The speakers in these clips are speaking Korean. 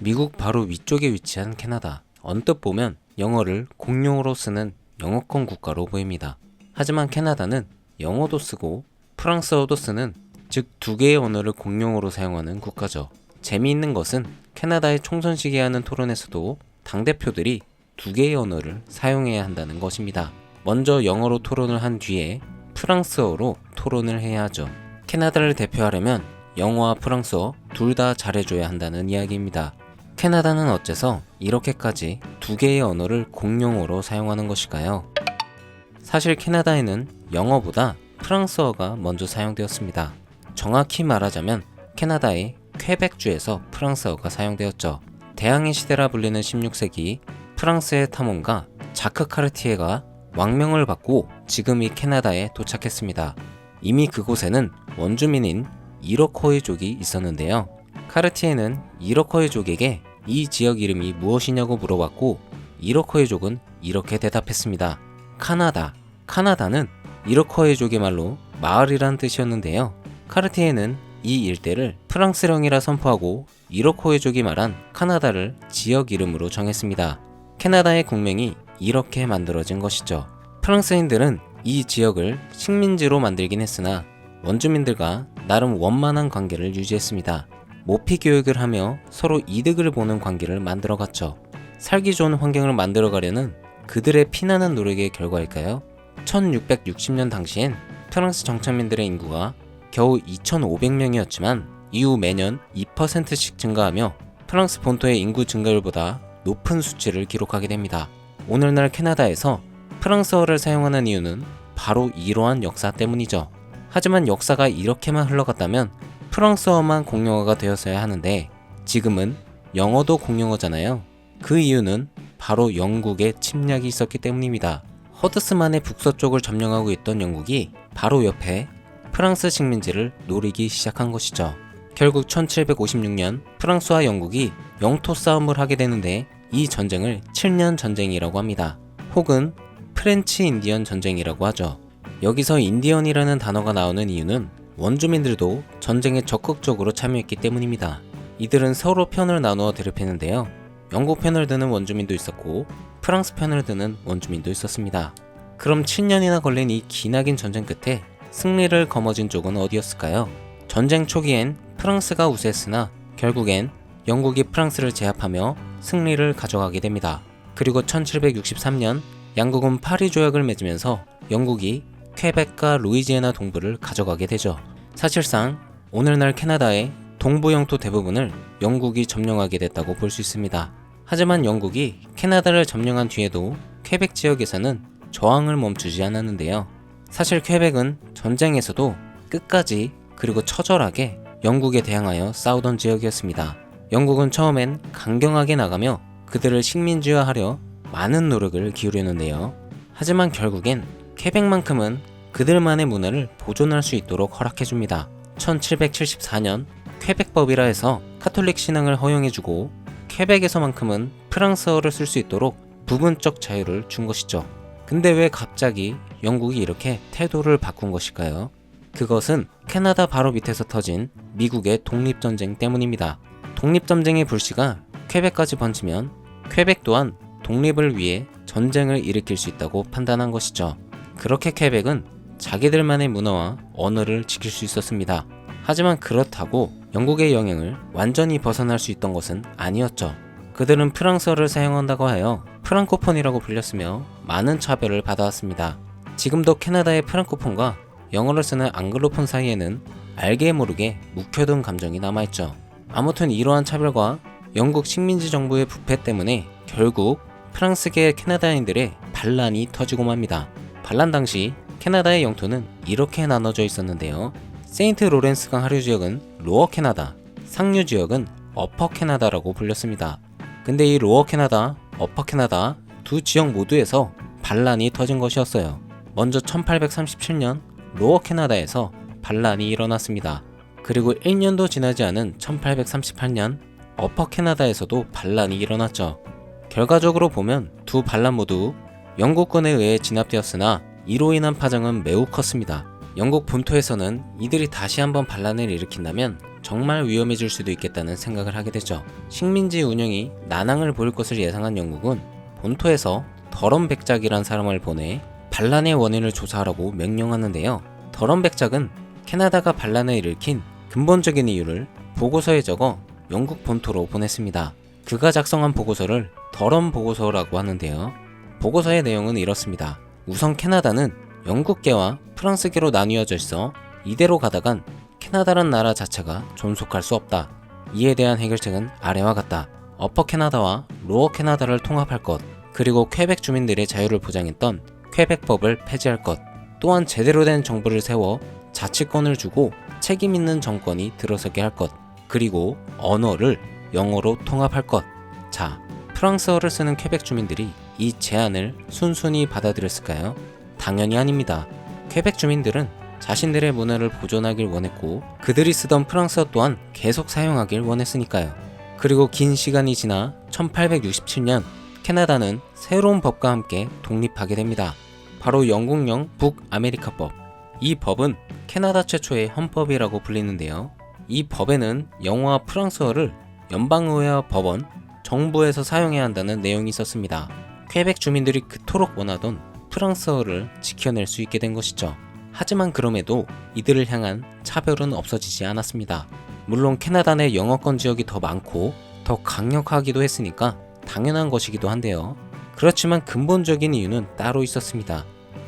미국 바로 위쪽에 위치한 캐나다. 언뜻 보면 영어를 공용어로 쓰는 영어권 국가로 보입니다. 하지만 캐나다는 영어도 쓰고 프랑스어도 쓰는, 즉 두 개의 언어를 공용어로 사용하는 국가죠. 재미있는 것은 캐나다의 총선 시기에 하는 토론에서도 당대표들이 두 개의 언어를 사용해야 한다는 것입니다. 먼저 영어로 토론을 한 뒤에 프랑스어로 토론을 해야 하죠. 캐나다를 대표하려면 영어와 프랑스어 둘 다 잘해줘야 한다는 이야기입니다. 캐나다는 어째서 이렇게까지 두 개의 언어를 공용어로 사용하는 것일까요? 사실 캐나다에는 영어보다 프랑스어가 먼저 사용되었습니다. 정확히 말하자면 캐나다의 퀘벡주에서 프랑스어가 사용되었죠. 대항해 시대라 불리는 16세기 프랑스의 탐험가 자크 카르티에가 왕명을 받고 지금 이 캐나다에 도착했습니다. 이미 그곳에는 원주민인 이로코이족이 있었는데요. 카르티에는 이로코이족에게 이 지역 이름이 무엇이냐고 물어봤고 이로코이족은 이렇게 대답했습니다. 카나다. 카나다는 이로코이족의 말로 마을이란 뜻이었는데요. 카르티에는 이 일대를 프랑스령이라 선포하고 이로코이족이 말한 카나다를 지역 이름으로 정했습니다. 캐나다의 국명이 이렇게 만들어진 것이죠. 프랑스인들은 이 지역을 식민지로 만들긴 했으나 원주민들과 나름 원만한 관계를 유지했습니다. 모피 교육을 하며 서로 이득을 보는 관계를 만들어갔죠. 살기 좋은 환경을 만들어가려는 그들의 피나는 노력의 결과일까요? 1660년 당시엔 프랑스 정착민들의 인구가 겨우 2,500명이었지만 이후 매년 2%씩 증가하며 프랑스 본토의 인구 증가율보다 높은 수치를 기록하게 됩니다. 오늘날 캐나다에서 프랑스어를 사용하는 이유는 바로 이러한 역사 때문이죠. 하지만 역사가 이렇게만 흘러갔다면 프랑스어만 공용어가 되었어야 하는데 지금은 영어도 공용어잖아요. 그 이유는 바로 영국의 침략이 있었기 때문입니다. 허드슨만의 북서쪽을 점령하고 있던 영국이 바로 옆에 프랑스 식민지를 노리기 시작한 것이죠. 결국 1756년 프랑스와 영국이 영토 싸움을 하게 되는데 이 전쟁을 7년 전쟁이라고 합니다. 혹은 프렌치 인디언 전쟁이라고 하죠. 여기서 인디언이라는 단어가 나오는 이유는 원주민들도 전쟁에 적극적으로 참여했기 때문입니다. 이들은 서로 편을 나누어 대립했는데요. 영국 편을 드는 원주민도 있었고 프랑스 편을 드는 원주민도 있었습니다. 그럼 7년이나 걸린 이 기나긴 전쟁 끝에 승리를 거머쥔 쪽은 어디였을까요? 전쟁 초기엔 프랑스가 우세했으나 결국엔 영국이 프랑스를 제압하며 승리를 가져가게 됩니다. 그리고 1763년 양국은 파리 조약을 맺으면서 영국이 퀘벡과 루이지애나 동부를 가져가게 되죠. 사실상 오늘날 캐나다의 동부 영토 대부분을 영국이 점령하게 됐다고 볼 수 있습니다. 하지만 영국이 캐나다를 점령한 뒤에도 퀘벡 지역에서는 저항을 멈추지 않았는데요. 사실 퀘벡은 전쟁에서도 끝까지 그리고 처절하게 영국에 대항하여 싸우던 지역이었습니다. 영국은 처음엔 강경하게 나가며 그들을 식민지화하려 많은 노력을 기울였는데요. 하지만 결국엔 퀘벡만큼은 그들만의 문화를 보존할 수 있도록 허락해줍니다. 1774년 퀘벡법이라 해서 카톨릭 신앙을 허용해주고 퀘벡에서만큼은 프랑스어를 쓸 수 있도록 부분적 자유를 준 것이죠. 근데 왜 갑자기 영국이 이렇게 태도를 바꾼 것일까요? 그것은 캐나다 바로 밑에서 터진 미국의 독립전쟁 때문입니다. 독립전쟁의 불씨가 퀘벡까지 번지면 퀘벡 또한 독립을 위해 전쟁을 일으킬 수 있다고 판단한 것이죠. 그렇게 퀘벡은 자기들만의 문화와 언어를 지킬 수 있었습니다. 하지만 그렇다고 영국의 영향을 완전히 벗어날 수 있던 것은 아니었죠. 그들은 프랑스어를 사용한다고 하여 프랑코폰이라고 불렸으며 많은 차별을 받아왔습니다. 지금도 캐나다의 프랑코폰과 영어를 쓰는 앙글로폰 사이에는 알게 모르게 묵혀둔 감정이 남아있죠. 아무튼 이러한 차별과 영국 식민지 정부의 부패 때문에 결국 프랑스계 캐나다인들의 반란이 터지고 맙니다. 반란 당시 캐나다의 영토는 이렇게 나눠져 있었는데요. 세인트 로렌스강 하류 지역은 로어 캐나다, 상류 지역은 어퍼 캐나다라고 불렸습니다. 근데 이 로어 캐나다, 어퍼 캐나다 두 지역 모두에서 반란이 터진 것이었어요. 먼저 1837년 로어 캐나다에서 반란이 일어났습니다. 그리고 1년도 지나지 않은 1838년 어퍼 캐나다에서도 반란이 일어났죠. 결과적으로 보면 두 반란 모두 영국군에 의해 진압되었으나 이로 인한 파장은 매우 컸습니다. 영국 본토에서는 이들이 다시 한번 반란을 일으킨다면 정말 위험해질 수도 있겠다는 생각을 하게 되죠. 식민지 운영이 난항을 보일 것을 예상한 영국은 본토에서 더런 백작이란 사람을 보내 반란의 원인을 조사하라고 명령하는데요. 더런 백작은 캐나다가 반란을 일으킨 근본적인 이유를 보고서에 적어 영국 본토로 보냈습니다. 그가 작성한 보고서를 더런 보고서라고 하는데요. 보고서의 내용은 이렇습니다. 우선 캐나다는 영국계와 프랑스계로 나뉘어져 있어 이대로 가다간 캐나다란 나라 자체가 존속할 수 없다. 이에 대한 해결책은 아래와 같다. 어퍼 캐나다와 로어 캐나다를 통합할 것, 그리고 퀘벡 주민들의 자유를 보장했던 퀘벡법을 폐지할 것, 또한 제대로 된 정부를 세워 자치권을 주고 책임 있는 정권이 들어서게 할 것, 그리고 언어를 영어로 통합할 것. 자, 프랑스어를 쓰는 퀘벡 주민들이 이 제안을 순순히 받아들였을까요? 당연히 아닙니다. 퀘벡 주민들은 자신들의 문화를 보존하길 원했고 그들이 쓰던 프랑스어 또한 계속 사용하길 원했으니까요. 그리고 긴 시간이 지나 1867년 캐나다는 새로운 법과 함께 독립하게 됩니다. 바로 영국령 북아메리카법. 이 법은 캐나다 최초의 헌법이라고 불리는데요. 이 법에는 영어와 프랑스어를 연방의회와 법원, 정부에서 사용해야 한다는 내용이 있었습니다. 퀘벡 주민들이 그토록 원하던 프랑스어를 지켜낼 수 있게 된 것이죠. 하지만 그럼에도 이들을 향한 차별은 없어지지 않았습니다. 물론 캐나다 내 영어권 지역이 더 많고 더 강력하기도 했으니까 당연한 것이기도 한데요. 그렇지만 근본적인 이유는 따로 있었습니다.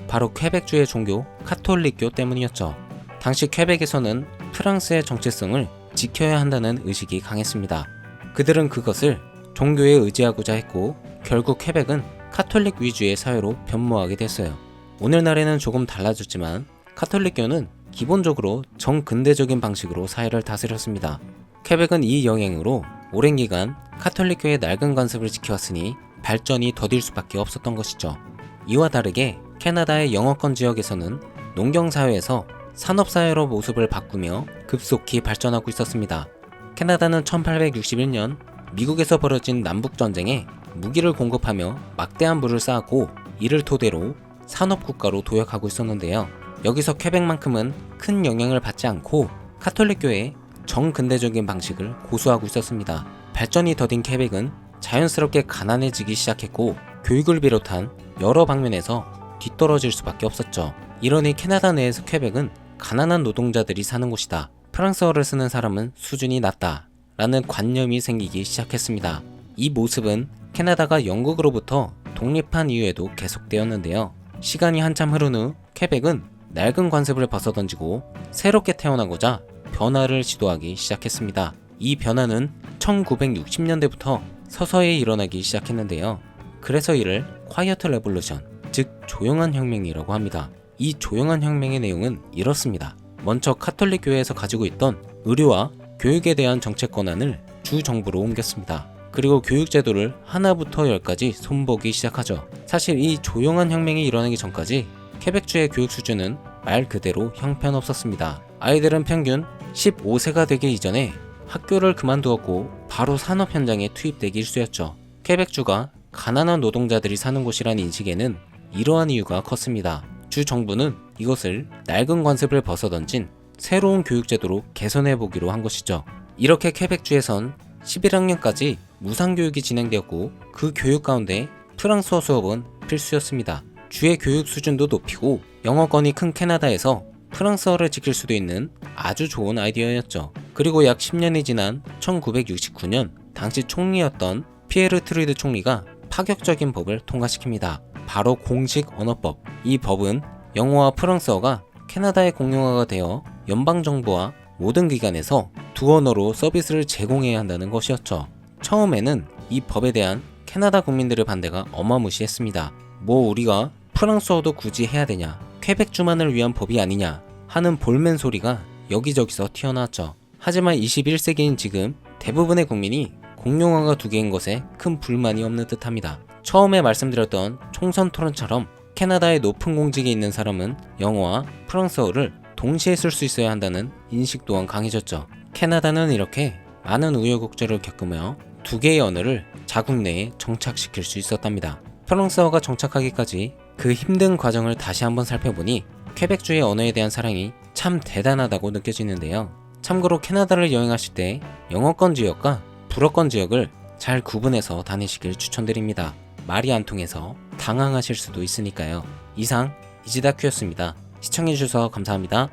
바로 퀘벡주의 종교 카톨릭교 때문이었죠. 당시 퀘벡에서는 프랑스의 정체성을 지켜야 한다는 의식이 강했습니다. 그들은 그것을 종교에 의지하고자 했고 결국 퀘벡은 카톨릭 위주의 사회로 변모하게 됐어요. 오늘날에는 조금 달라졌지만 카톨릭교는 기본적으로 정근대적인 방식으로 사회를 다스렸습니다. 퀘벡은 이 영향으로 오랜 기간 카톨릭교의 낡은 관습을 지켜왔으니 발전이 더딜 수밖에 없었던 것이죠. 이와 다르게 캐나다의 영어권 지역에서는 농경사회에서 산업사회로 모습을 바꾸며 급속히 발전하고 있었습니다. 캐나다는 1861년 미국에서 벌어진 남북전쟁에 무기를 공급하며 막대한 부를 쌓았고 이를 토대로 산업국가로 도약하고 있었는데요. 여기서 퀘벡만큼은 큰 영향을 받지 않고 카톨릭교의 정근대적인 방식을 고수하고 있었습니다. 발전이 더딘 퀘벡은 자연스럽게 가난해지기 시작했고 교육을 비롯한 여러 방면에서 뒤떨어질 수밖에 없었죠. 이러니 캐나다 내에서 퀘벡은 가난한 노동자들이 사는 곳이다. 프랑스어를 쓰는 사람은 수준이 낮다. 라는 관념이 생기기 시작했습니다. 이 모습은 캐나다가 영국으로부터 독립한 이후에도 계속되었는데요. 시간이 한참 흐른 후 퀘벡은 낡은 관습을 벗어던지고 새롭게 태어나고자 변화를 시도하기 시작했습니다. 이 변화는 1960년대부터 서서히 일어나기 시작했는데요. 그래서 이를 콰이어트 레볼루션, 즉 조용한 혁명이라고 합니다. 이 조용한 혁명의 내용은 이렇습니다. 먼저 카톨릭 교회에서 가지고 있던 의료와 교육에 대한 정책 권한을 주 정부로 옮겼습니다. 그리고 교육제도를 하나부터 열까지 손보기 시작하죠. 사실 이 조용한 혁명이 일어나기 전까지 퀘벡주의 교육 수준은 말 그대로 형편없었습니다. 아이들은 평균 15세가 되기 이전에 학교를 그만두었고 바로 산업 현장에 투입되기 일쑤였죠. 퀘벡주가 가난한 노동자들이 사는 곳이란 인식에는 이러한 이유가 컸습니다. 주 정부는 이것을 낡은 관습을 벗어던진 새로운 교육제도로 개선해보기로 한 것이죠. 이렇게 퀘벡주에선 11학년까지 무상교육이 진행되었고 그 교육 가운데 프랑스어 수업은 필수였습니다. 주의 교육 수준도 높이고 영어권이 큰 캐나다에서 프랑스어를 지킬 수도 있는 아주 좋은 아이디어였죠. 그리고 약 10년이 지난 1969년 당시 총리였던 피에르 트루이드 총리가 파격적인 법을 통과시킵니다. 바로 공식 언어법. 이 법은 영어와 프랑스어가 캐나다의 공용어가 되어 연방정부와 모든 기관에서 두 언어로 서비스를 제공해야 한다는 것이었죠. 처음에는 이 법에 대한 캐나다 국민들의 반대가 어마무시했습니다. 뭐 우리가 프랑스어도 굳이 해야 되냐, 퀘벡주만을 위한 법이 아니냐 하는 볼멘 소리가 여기저기서 튀어나왔죠. 하지만 21세기인 지금 대부분의 국민이 공용어가 두 개인 것에 큰 불만이 없는 듯합니다. 처음에 말씀드렸던 총선 토론처럼 캐나다의 높은 공직에 있는 사람은 영어와 프랑스어를 동시에 쓸 수 있어야 한다는 인식 또한 강해졌죠. 캐나다는 이렇게 많은 우여곡절을 겪으며 두 개의 언어를 자국 내에 정착시킬 수 있었답니다. 프랑스어가 정착하기까지 그 힘든 과정을 다시 한번 살펴보니 퀘벡주의 언어에 대한 사랑이 참 대단하다고 느껴지는데요. 참고로 캐나다를 여행하실 때 영어권 지역과 불어권 지역을 잘 구분해서 다니시길 추천드립니다. 말이 안 통해서 당황하실 수도 있으니까요. 이상 이지다큐였습니다. 시청해주셔서 감사합니다.